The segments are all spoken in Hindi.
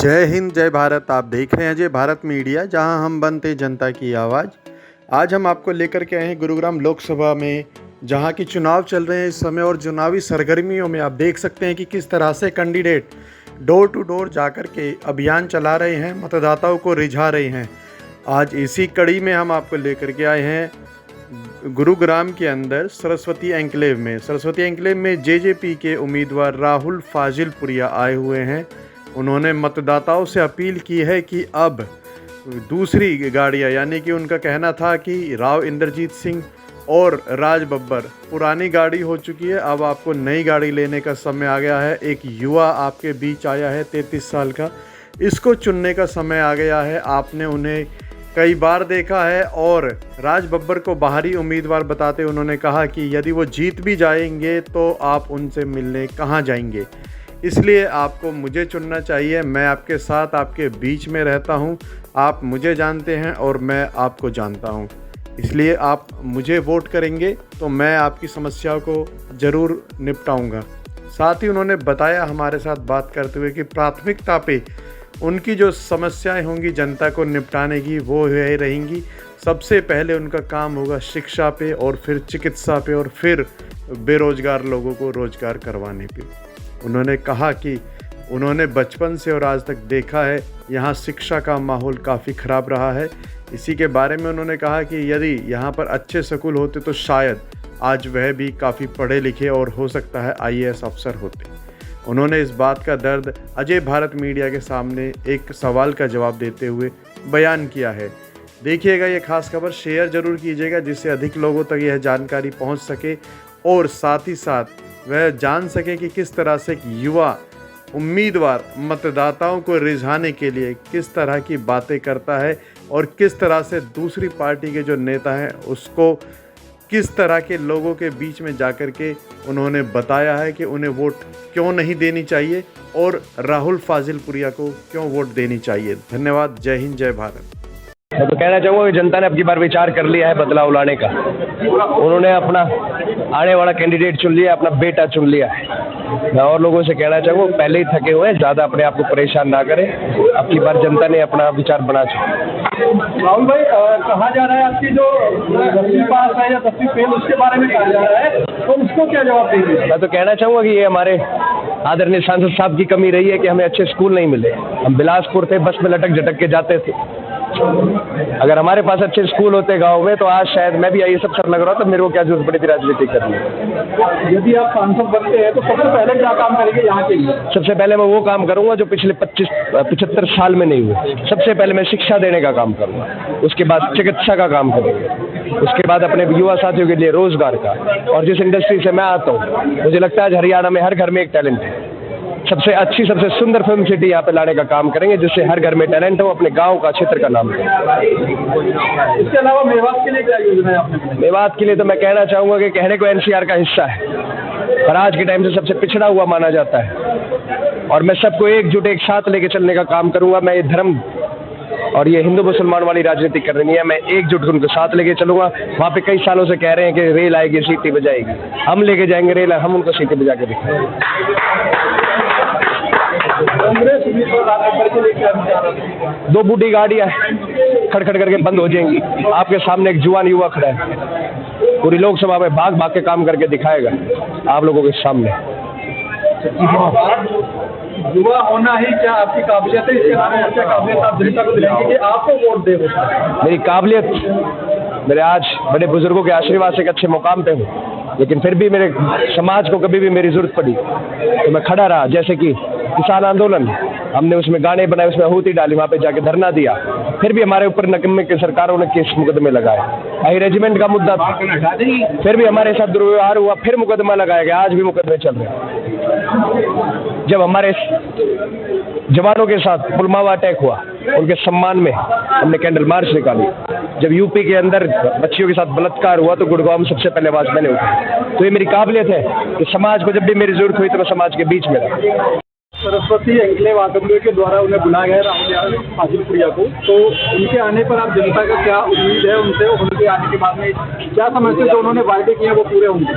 जय हिंद जय भारत। आप देख रहे हैं जय भारत मीडिया, जहां हम बनते जनता की आवाज़। आज हम आपको लेकर के आए हैं गुरुग्राम लोकसभा में, जहां की चुनाव चल रहे हैं इस समय। और चुनावी सरगर्मियों में आप देख सकते हैं कि किस तरह से कैंडिडेट डोर टू डोर जाकर के अभियान चला रहे हैं, मतदाताओं को रिझा रहे हैं। आज इसी कड़ी में हम आपको लेकर के आए हैं गुरुग्राम के अंदर सरस्वती एन्क्लेव में। सरस्वती एन्क्लेव में जेजेपी के उम्मीदवार राहुल फाजिलपुरिया आए हुए हैं। उन्होंने मतदाताओं से अपील की है कि अब दूसरी गाड़ियां, यानी कि उनका कहना था कि राव इंद्रजीत सिंह और राज बब्बर पुरानी गाड़ी हो चुकी है, अब आपको नई गाड़ी लेने का समय आ गया है। एक युवा आपके बीच आया है 33 साल का, इसको चुनने का समय आ गया है। आपने उन्हें कई बार देखा है और राज बब्बर को बाहरी उम्मीदवार बताते उन्होंने कहा कि यदि वो जीत भी जाएंगे तो आप उनसे मिलने कहाँ जाएंगे, इसलिए आपको मुझे चुनना चाहिए। मैं आपके साथ, आपके बीच में रहता हूं, आप मुझे जानते हैं और मैं आपको जानता हूं, इसलिए आप मुझे वोट करेंगे तो मैं आपकी समस्याओं को ज़रूर निपटाऊंगा। साथ ही उन्होंने बताया हमारे साथ बात करते हुए कि प्राथमिकता पे उनकी जो समस्याएं होंगी जनता को निपटाने की, वो यही रहेंगी। सबसे पहले उनका काम होगा शिक्षा पे, और फिर चिकित्सा पे, और फिर बेरोज़गार लोगों को रोज़गार करवाने पे। उन्होंने कहा कि उन्होंने बचपन से और आज तक देखा है यहाँ शिक्षा का माहौल काफ़ी ख़राब रहा है। इसी के बारे में उन्होंने कहा कि यदि यहाँ पर अच्छे स्कूल होते तो शायद आज वह भी काफ़ी पढ़े लिखे और हो सकता है IAS अफसर होते। उन्होंने इस बात का दर्द अजय भारत मीडिया के सामने एक सवाल का जवाब देते हुए बयान किया है। देखिएगा ये खास खबर, शेयर ज़रूर कीजिएगा जिससे अधिक लोगों तक यह जानकारी पहुँच सके, और साथ ही साथ वह जान सकें कि किस तरह से एक युवा उम्मीदवार मतदाताओं को रिझाने के लिए किस तरह की बातें करता है, और किस तरह से दूसरी पार्टी के जो नेता हैं उसको किस तरह के लोगों के बीच में जाकर के उन्होंने बताया है कि उन्हें वोट क्यों नहीं देनी चाहिए और राहुल फाजिलपुरिया को क्यों वोट देनी चाहिए। धन्यवाद। जय हिंद जय भारत। मैं तो कहना चाहूँगा कि जनता ने अब की बार विचार कर लिया है बदलाव लाने का। उन्होंने अपना आने वाला कैंडिडेट चुन लिया, अपना बेटा चुन लिया है। मैं और लोगों से कहना चाहूँगा, पहले ही थके हुए हैं, ज़्यादा अपने आप को परेशान ना करें। अब की बार जनता ने अपना विचार बना चुका। राहुल भाई, कहा जा रहा है आपकी जो 10वीं पास है या 10वीं फेल, उसके बारे में कहा जा रहा है, तो उसको क्या जवाब देंगे? मैं तो कहना चाहूँगा कि ये हमारे आदरणीय सांसद साहब की कमी रही है कि हमें अच्छे स्कूल नहीं मिले। हम बिलासपुर थे, बस में लटक झटक के जाते थे। अगर हमारे पास अच्छे स्कूल होते गांव में तो आज शायद मैं भी IAS अफसर लग रहा था, मेरे को क्या जरूरत पड़ी थी राजनीति करनी। यदि आप सांसद बनते हैं तो सबसे पहले क्या काम करेंगे यहाँ के लिए? सबसे पहले मैं वो काम करूंगा जो पिछले 75 साल में नहीं हुए। सबसे पहले मैं शिक्षा देने का काम करूंगा, उसके बाद चिकित्सा का काम करूंगा, उसके बाद अपने युवा साथियों के लिए रोजगार का। और जिस इंडस्ट्री से मैं आता हूँ, मुझे लगता है हरियाणा में हर घर में एक टैलेंट है। सबसे अच्छी, सबसे सुंदर फिल्म सिटी यहाँ पे लाने का काम करेंगे, जिससे हर घर में टैलेंट हो, अपने गांव का, क्षेत्र का नाम करें। इसके अलावा मेवात के लिए क्या योजना है आपने? मेवात के लिए तो मैं कहना चाहूँगा कि कहने को NCR का हिस्सा है, पर आज के टाइम से सबसे पिछड़ा हुआ माना जाता है। और मैं सबको एकजुट, एक साथ लेके चलने का काम करूँगा। मैं ये धर्म और ये हिंदू मुसलमान वाली राजनीति करनी है। मैं एकजुट उनको साथ लेके चलूँगा। वहाँ पे कई सालों से कह रहे हैं कि रेल आएगी, सीटी बजाएगी, हम लेके जाएंगे रेल, हम उनको सीटी बजा के दिखाएंगे। कांग्रेस उम्मीदवार 2 बूढ़ी गाड़ियाँ खड़खड़ करके बंद हो जाएंगी। आपके सामने एक जुआन युवा खड़ा है, पूरी लोकसभा में भाग भाग के काम करके दिखाएगा आप लोगों के सामने। युवा होना ही क्या आपकी काबिलियत है? इसके बारे में क्या काबिलियत आप जनता को दिखाएंगे कि आपको वोट दे? मेरी काबिलियत, मेरे आज बड़े बुजुर्गों के आशीर्वाद से एक अच्छे मुकाम पे हूँ, लेकिन फिर भी मेरे समाज को कभी भी मेरी जरूरत पड़ी तो मैं खड़ा रहा। जैसे कि किसान आंदोलन, हमने उसमें गाने बनाए, उसमें आहुति डाली, वहाँ पे जाके धरना दिया, फिर भी हमारे ऊपर नकम्मे की सरकारों ने केस मुकदमे लगाए। हाई रेजिमेंट का मुद्दा था, फिर भी हमारे साथ दुर्व्यवहार हुआ, फिर मुकदमा लगाया गया, आज भी मुकदमे चल रहे हैं। जब हमारे जवानों के साथ पुलवामा अटैक हुआ, उनके सम्मान में हमने कैंडल मार्च निकाली। जब यूपी के अंदर बच्चियों के साथ बलात्कार हुआ तो गुड़गांव में सबसे पहले आवाज मैंने उठाई। तो ये मेरी काबिलियत है कि समाज को जब भी मेरी जरूरत हुई तो मैं समाज के बीच में रहा। सरस्वती एंक्लेव आरडब्ल्यू के द्वारा उन्हें बुलाया गया राहुल यादव फाजिलपुरिया को, तो उनके आने पर आप जनता का क्या उम्मीद है उनसे, उनके आने के बाद में क्या समझते जो उन्होंने वायदे किए वो पूरे होंगे?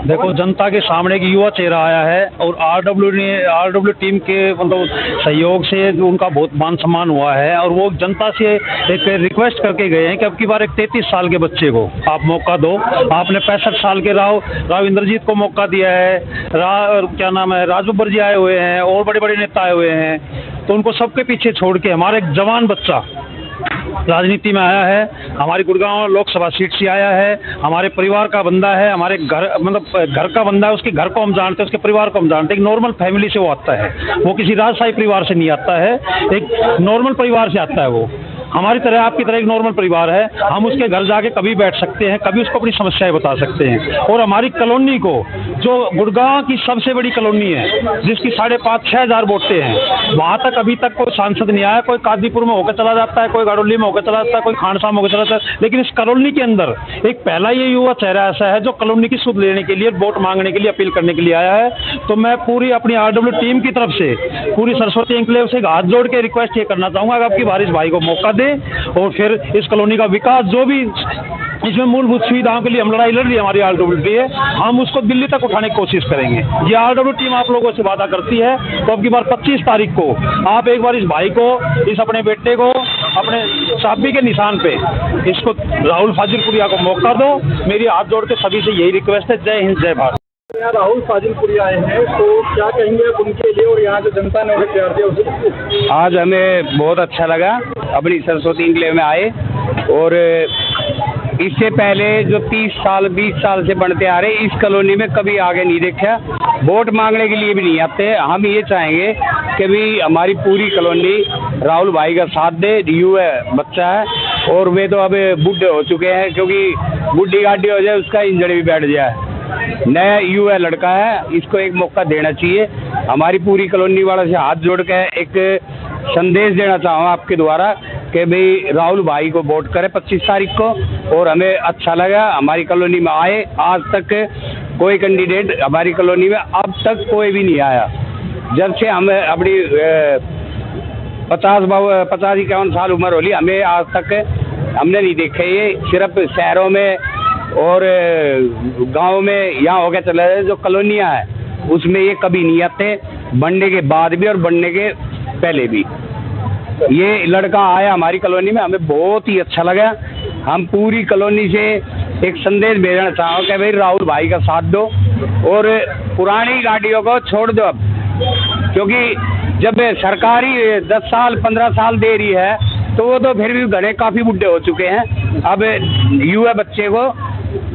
देखो, जनता के सामने एक युवा चेहरा आया है और आरडब्ल्यू टीम के मतलब सहयोग से जो उनका बहुत मान सम्मान हुआ है, और वो जनता से एक रिक्वेस्ट करके गए हैं कि अब की बार एक 33 साल के बच्चे को आप मौका दो। आपने 65 साल के राव इंद्रजीत को मौका दिया है, क्या नाम है, राज बब्बर जी आए हुए हैं और बड़े बड़े नेता आए हुए हैं, तो उनको सबके पीछे छोड़ के हमारा एक जवान बच्चा राजनीति में आया है, हमारी गुड़गांव लोकसभा सीट से आया है, हमारे परिवार का बंदा है, हमारे घर मतलब घर का बंदा है, उसके घर को हम जानते हैं, उसके परिवार को हम जानते हैं। एक नॉर्मल फैमिली से वो आता है, वो किसी राजशाही परिवार से नहीं आता है, एक नॉर्मल परिवार से आता है। वो हमारी तरह आपकी तरह एक नॉर्मल परिवार है, हम उसके घर जाके कभी बैठ सकते हैं, कभी उसको अपनी समस्याएं बता सकते हैं। और हमारी कॉलोनी को, जो गुड़गांव की सबसे बड़ी कॉलोनी है जिसकी 5,500-6 हज़ार वोटें हैं, वहाँ तक अभी तक कोई सांसद नहीं आया। कोई कादीपुर में होकर चला जाता है, कोई गाड़ोली में होकर चला जाता है, कोई खानसा में होकर चला जाता है, लेकिन इस कॉलोनी के अंदर एक पहला ये युवा चेहरा ऐसा है जो कॉलोनी की सुध लेने के लिए, वोट मांगने के लिए, अपील करने के लिए आया है। तो मैं पूरी अपनी आरडब्ल्यू टीम की तरफ से पूरी सरस्वती एंक्लेव से हाथ जोड़ के रिक्वेस्ट ये करना चाहूँगा कि आपकी बारिश भाई को मौका दे और फिर इस कॉलोनी का विकास, जो भी इसमें मूलभूत सुविधाओं के लिए हम लड़ाई लड़ रही है हमारी आरडब्ल्यू की है, हम उसको दिल्ली तक उठाने की कोशिश करेंगे। ये आरडब्ल्यू टीम आप लोगों से वादा करती है, तो अब की बार 25 तारीख को आप एक बार इस भाई को, इस अपने बेटे को, अपने चाबी के निशान पे इसको राहुल फाजिलपुरिया को मौका दो। मेरी हाथ जोड़ के सभी से यही रिक्वेस्ट है। जय हिंद, जय भारत। यहाँ राहुल फाजिलपुरिया आए हैं, तो क्या कहेंगे आप उनके लिए और यहाँ जो जनता ने उन्हें प्यार दिया उसको? आज हमें बहुत अच्छा लगा अपनी सरस्वती एंक्लेव में आए, और इससे पहले जो 30 साल 20 साल से बनते आ रहे, इस कॉलोनी में कभी आगे नहीं देखा, वोट मांगने के लिए भी नहीं आते। हम ये चाहेंगे कि भी हमारी पूरी कॉलोनी राहुल भाई का साथ दे। युवा बच्चा है और वे तो अब बूढ़े हो चुके हैं, क्योंकि बुढ़ी गाड़ी हो जाए उसका इंजन भी बैठ जाए। नया युवा लड़का है, इसको एक मौका देना चाहिए। हमारी पूरी कॉलोनी वालों से हाथ जोड़ के एक संदेश देना चाहूँ आपके द्वारा कि भाई राहुल भाई को वोट करें 25 तारीख को। और हमें अच्छा लगा, हमारी कॉलोनी में आए। आज तक कोई कैंडिडेट हमारी कॉलोनी में अब तक कोई भी नहीं आया। जब से हम अपनी 50-51 साल उम्र होली, हमें आज तक हमने नहीं देखा। ये सिर्फ शहरों में और गांव में यहाँ हो गया चला जाए, जो कॉलोनियाँ हैं उसमें ये कभी नहीं आते, बनने के बाद भी और बनने के पहले भी। ये लड़का आया हमारी कॉलोनी में, हमें बहुत ही अच्छा लगा। हम पूरी कॉलोनी से एक संदेश भेजना चाहो कि भाई राहुल भाई का साथ दो और पुरानी गाड़ियों को छोड़ दो अब, क्योंकि जब सरकारी 10 साल 15 साल दे रही है तो वो तो फिर भी घने काफ़ी बुढ़े हो चुके हैं। अब युवा बच्चे को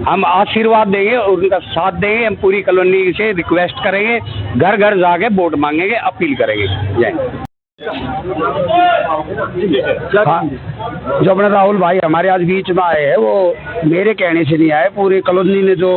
हम आशीर्वाद देंगे और उनका साथ देंगे। हम पूरी कॉलोनी से रिक्वेस्ट करेंगे, घर घर जाके वोट मांगेंगे, अपील करेंगे। जय। हाँ, जो अपना राहुल भाई हमारे आज बीच में आए हैं, वो मेरे कहने से नहीं आए, पूरी कॉलोनी ने जो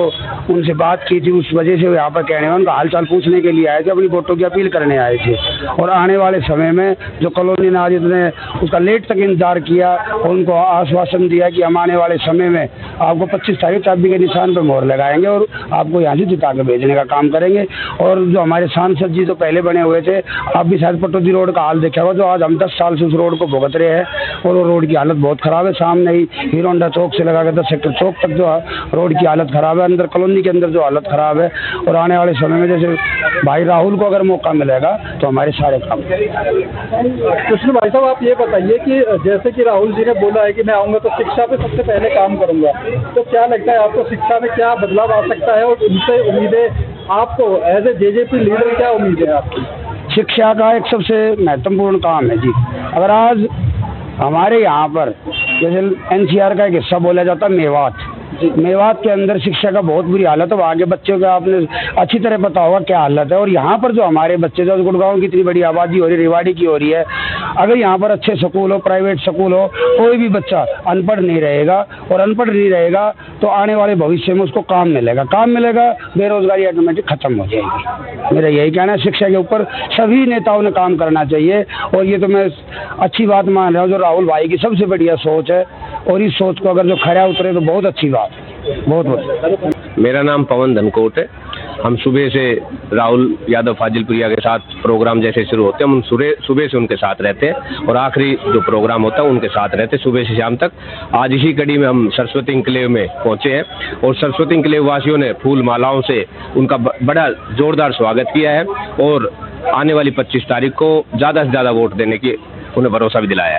उनसे बात की थी उस वजह से वो यहाँ पर कहने में, उनका हालचाल पूछने के लिए आए थे, अपनी वोटों की अपील करने आए थे। और आने वाले समय में जो कॉलोनी ने आज इतने उसका लेट तक इंतजार किया और उनको आश्वासन दिया कि हम आने वाले समय में आपको 25 तारीख चाबी के निशान पर मोहर लगाएंगे और आपको यहाँ से जिता के भेजने का काम करेंगे। और जो हमारे सांसद जी तो पहले बने हुए थे, आप भी शायद पटौदी रोड का हाल देखा होगा, जो आज हम 10 साल से उस रोड को भुगत रहे हैं और वो रोड की हालत बहुत ख़राब है। सामने ही हीरो होंडा चौक से लगा कर 10 सेक्टर चौक तक जो रोड की हालत ख़राब है, अंदर कॉलोनी के अंदर जो हालत ख़राब है। और आने वाले समय में जैसे भाई राहुल को अगर मौका मिलेगा तो हमारे सारे काम। कृष्ण भाई साहब, आप ये बताइए कि जैसे कि राहुल जी ने बोला है कि मैं आऊँगा तो शिक्षा पे सबसे पहले काम करूँगा, तो क्या लगता है आपको शिक्षा में क्या बदलाव आ सकता है और उनसे उम्मीदें आपको एज ए जेजेपी लीडर क्या उम्मीद है आपकी? शिक्षा का एक सबसे महत्वपूर्ण काम है जी। अगर आज हमारे यहाँ पर जैसे NCR का एक हिस्सा बोला जाता है मेवात के अंदर शिक्षा का बहुत बुरी हालत है। वहाँ के बच्चों का आपने अच्छी तरह पता होगा क्या हालत है। और यहाँ पर जो हमारे बच्चे, जो गुड़गांव की इतनी बड़ी आबादी हो रही है, रेवाड़ी की हो रही है, अगर यहाँ पर अच्छे स्कूल हो, प्राइवेट स्कूल हो, कोई भी बच्चा अनपढ़ नहीं रहेगा। और अनपढ़ नहीं रहेगा तो आने वाले भविष्य में उसको काम मिलेगा, बेरोजगारी ऑटोमेटिक खत्म हो जाएगी। मेरा यही कहना है, शिक्षा के ऊपर सभी नेताओं ने काम करना चाहिए। और ये तो मैं अच्छी बात मान रहा हूँ, जो राहुल भाई की सबसे बढ़िया सोच है, और इस सोच को अगर जो खरा उतरे तो बहुत अच्छी बात, बहुत बहुत। मेरा नाम पवन धनकोट है। हम सुबह से राहुल यादव फाजिलपुरिया के साथ प्रोग्राम जैसे शुरू होते हैं, हम सुबह से उनके साथ रहते हैं और आखिरी जो प्रोग्राम होता है उनके साथ रहते हैं सुबह से शाम तक। आज इसी कड़ी में हम सरस्वती इंक्लेव में पहुंचे हैं और सरस्वती इंक्लेव वासियों ने फूल मालाओं से उनका बड़ा जोरदार स्वागत किया है और आने वाली 25 तारीख को ज़्यादा से ज़्यादा वोट देने की उन्हें भरोसा भी दिलाया है।